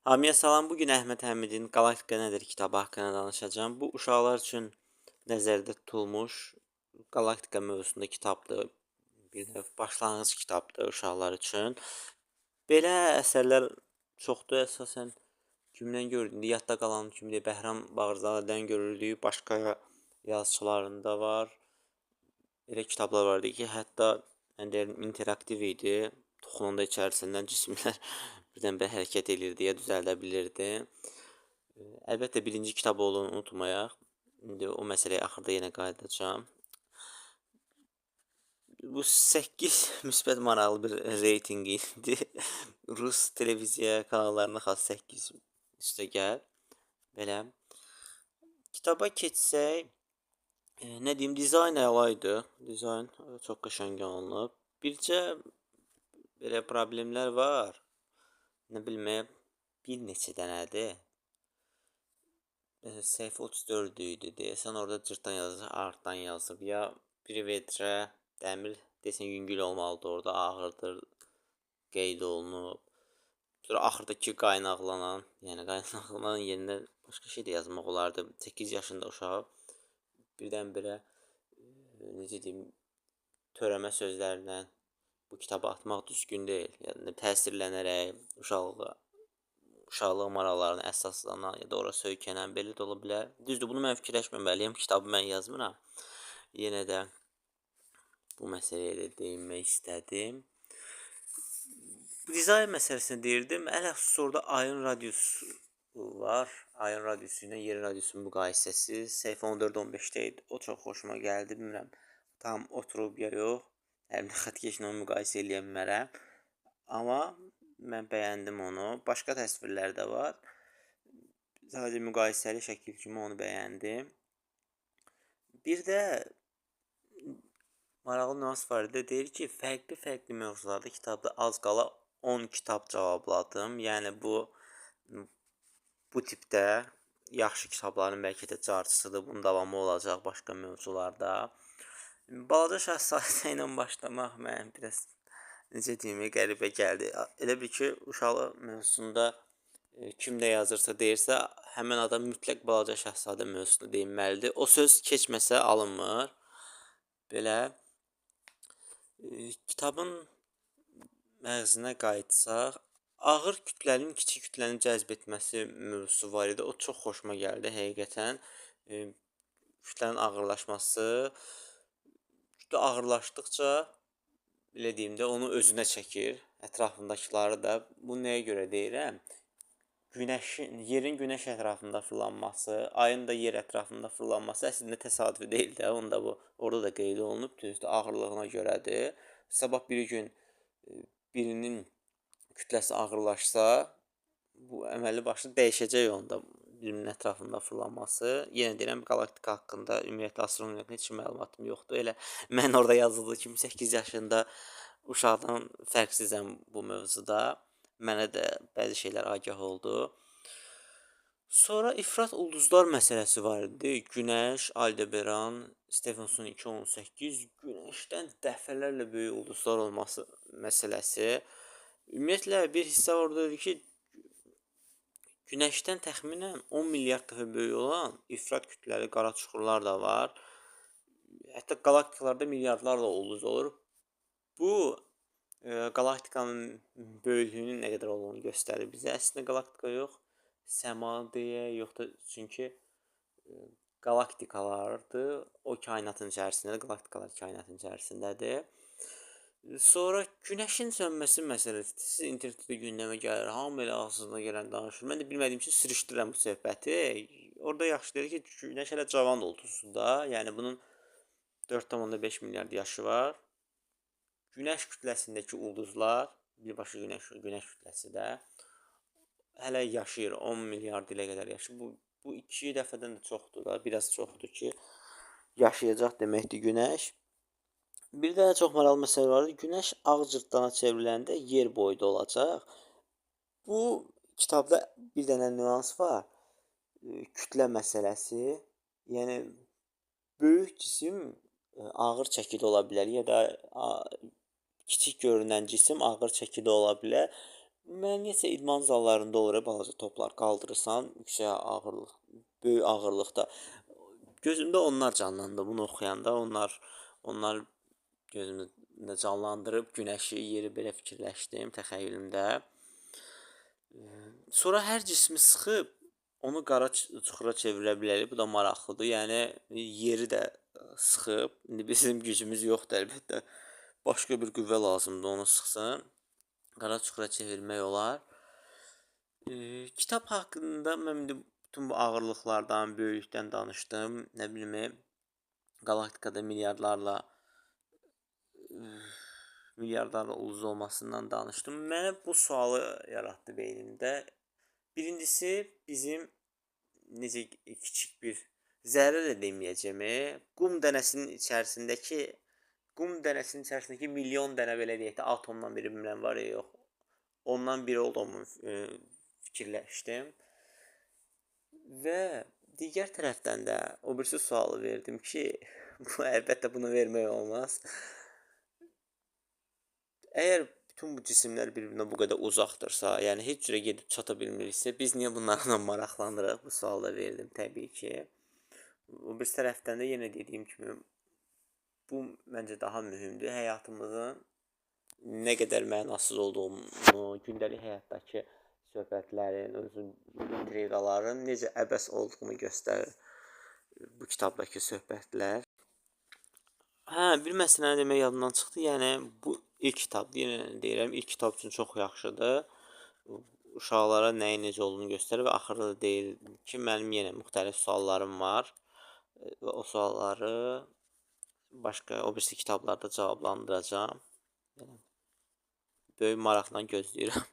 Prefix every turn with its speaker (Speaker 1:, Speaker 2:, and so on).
Speaker 1: Hamıya salam. Bugün Əhməd Həmidin Qalaktika nədir kitabı haqqında danışacağım. Bu uşaqlar üçün nəzərdə tutulmuş Qalaktika mövzusunda kitabdır. Bir növ başlanğıc kitabdır uşaqlar üçün. Belə əsərlər çoxdur. Əsasən kimdən görürdük? Yadda qalan kimdir? Bəhram Bağırzadədən görürdük. Başqa yazıçılarında var. Elə kitablar vardı ki, hətta interaktiv idi. Toxunanda içərisindən cisimlər birdən-birə hərəkət edirdi, ya düzəldə bilirdi. Əlbəttə birinci kitab olduğunu unutmayaq. İndi o məsələyə axırda yenə qayıdacağam. Bu 8 müsbət maraqlı bir reytinq idi. Rus televiziya kanallarına xas 8 üstəgəl. Belə. Kitaba keçsək, nə deyim, dizayn əla idi. Dizayn çox qəşəng alınıb. Bircə belə problemlər var. Nə bilməyəm, bir neçə dənədir. Səhifə 34 idi deyəsən, orada cırtdan yazır, artdan yazıb. Ya privetrə, dəmir desən yüngül olmalıdır, orada ağırdır qeyd olunub. Sonra axırdakı qaynaqlanan, yəni qaynaqlanan yerinə başqa şey də yazmaq olardı. 8 yaşında uşaq birdən-birə necə deyim, törəmə sözlərlə bu kitabı atmaq düzgün deyil. Yəni təsirlənərək uşaqlıq maraqlarına əsaslanan ya da ora söykənən belə də ola bilər. Düzdür, bunu mən fikirləşməməliyəm. Kitabı mən yazmıram. Yenə də bu məsələyə də değinmək istədim. Dizayn məsələsini deyirdim. Əlhəsus orada ayın radiosu var. Ayın radiosu ilə yerin radiosunun müqayisəsi. Səhifə 14-15-də idi. O çox xoşuma gəldi. Bilmirəm, tam oturub ya yox. Həmin xəttkeşlə onu müqayisə eləyə bilmərəm. Amma mən bəyəndim onu. Başqa təsvirlər də var. Sadəcə müqayisəli şəkil kimi onu bəyəndim. Bir də maraqlı nüans var idi. Deyir ki, fərqli mövzularda kitabda az qala 10 kitab cavabladım. Yəni bu tipdə yaxşı kitabların bəlkə də carçısıdır. Bunun davamı olacaq başqa mövzularda. Balaca Şahzadə ilə başlamaq mən biraz necə deyim, qəribə gəldi. Elə bil ki, uşaqlıq mövzusunda kim də yazırsa deyirsə, həmin adam mütləq Balaca Şahzadə mövzusunu deyinməlidir. O söz keçməsə alınmır. Belə kitabın məğzinə qayıtsaq, ağır kütlənin kiçik kütləni cəzb etməsi mövzusu var idi. O çox xoşuma gəldi həqiqətən. Kütlənin ağırlaşması, kütlə ağırlaşdıqca belə deyim də onu özünə çəkir, ətrafındakıları da. Bu nəyə görə deyirəm? Yerin günəş ətrafında fırlanması, ayın da yer ətrafında fırlanması əslində təsadüfi deyil də. Onda bu orada da qeyd olunub, düzdür, ağırlığına görədir. Sabah bir gün birinin kütləsi ağırlaşsa, bu əməlli başlı dəyişəcək onda birinin ətrafında fırlanması. Yenə deyirəm, qalaktika haqqında ümumiyyətlə astronomiya heç məlumatım yoxdur. Elə mən orada yazıldığı kimi 8 yaşında uşaqdan fərqsizəm bu mövzuda. Mənə də bəzi şeylər agah oldu. Sonra ifrat ulduzlar məsələsi var idi. Günəş, Aldebaran, Stephenson 2018, Günəşdən dəfələrlə böyük ulduzlar olması məsələsi. Ümumiyyətlə bir hissə oradadır ki, Günəşdən təxminən 10 milyard dəfə böyük olan ifrat kütləli qara çuxurlar da var. Hətta qalaktikalarda milyardlarla ulduz olur. Bu qalaktikanın böyüklüyünün nə qədər olduğunu göstərir bizə. Əslində qalaktika yox, səma deyə, yox da çünki qalaktikalardır. O kainatın içərisindədir, qalaktikalar kainatın içərisindədir. Sonra günəşin sönməsi məsələsi siz internetdə gündəmə gəlir, hamı elə ağzına gələn danışır. Mən də bilmədiyim üçün sürüşdürürəm bu söhbəti. Orada yaxşı deyir ki, günəş hələ cavan ulduzda, yəni bunun 4,5 milyard yaşı var. Günəş kütləsindəki ulduzlar, birbaşa günəş kütləsi də hələ yaşayır, 10 milyard ilə qədər yaşayır. Bu 2 dəfədən də çoxdur da, biraz çoxdur ki, yaşayacaq deməkdir günəş. Bir də çox maraqlı məsələ var. Günəş ağ cırtdana çevriləndə yer boyda olacaq. Bu kitabda bir dənə nüans var. Kütlə məsələsi. Yəni böyük cisim ağır çəkidə ola bilər ya da kiçik görünən cisim ağır çəkidə ola bilər. Müəyyən idman zallarında olur, balaca toplar qaldırırsan, yüksək ağırlıq, böyük ağırlıqda. Gözümdə onlar canlandı bunu oxuyanda. Onlar gözümdə canlandırıb günəşi, yeri belə fikirləşdim təxəyyülümdə. Sonra hər cismi sıxıb onu qara çuxura çevirə bilərik. Bu da maraqlıdır. Yəni yeri də sıxıb. İndi bizim gücümüz yoxdur əlbəttə. Başqa bir qüvvə lazımdır onu sıxsın. Qara çuxura çevirmək olar. Kitab haqqında mən indi bütün bu ağırlıqlardan, böyüklükdən danışdım. Nə bilim, qalaktikada milyardlarla ulduz olmasından danışdım. Mənə bu sualı yaratdı beynimdə. Birincisi, bizim necə kiçik bir zərrə də deməyəcəm, qum dənəsinin içərisindəki milyon dənə belə deyək də atomdan biri bilmirəm var ya yox. Ondan biri olduğumu fikirləşdim. Və digər tərəfdən də o birisi sualı verdim ki, əlbəttə bunu vermək olmaz. Əgər bütün bu cisimlər bir-birinə bu qədər uzaqdırsa, yəni heç cürə gedib çata bilmiriksə, biz niyə bunlarla maraqlanırıq? Bu sualı da verdim təbii ki. O bir tərəfdən də yenə dediyim kimi bu məncə daha mühümdür. Həyatımızın nə qədər mənasız olduğunu, gündəlik həyatdakı söhbətlərin, özün intriqaların necə əbəs olduğunu göstərir bu kitabdakı söhbətlər. Hə, bir məsələni demək yadımdan çıxdı. Yəni bu ilk kitabdır. Yenə deyirəm, ilk kitab üçün çox yaxşıdır. Uşaqlara nəyin necə olduğunu göstərir və axırda da deyir ki, mənim yenə müxtəlif suallarım var və o sualları başqa o birisi kitablarda cavablandıracağam. Böyük maraqla gözləyirəm.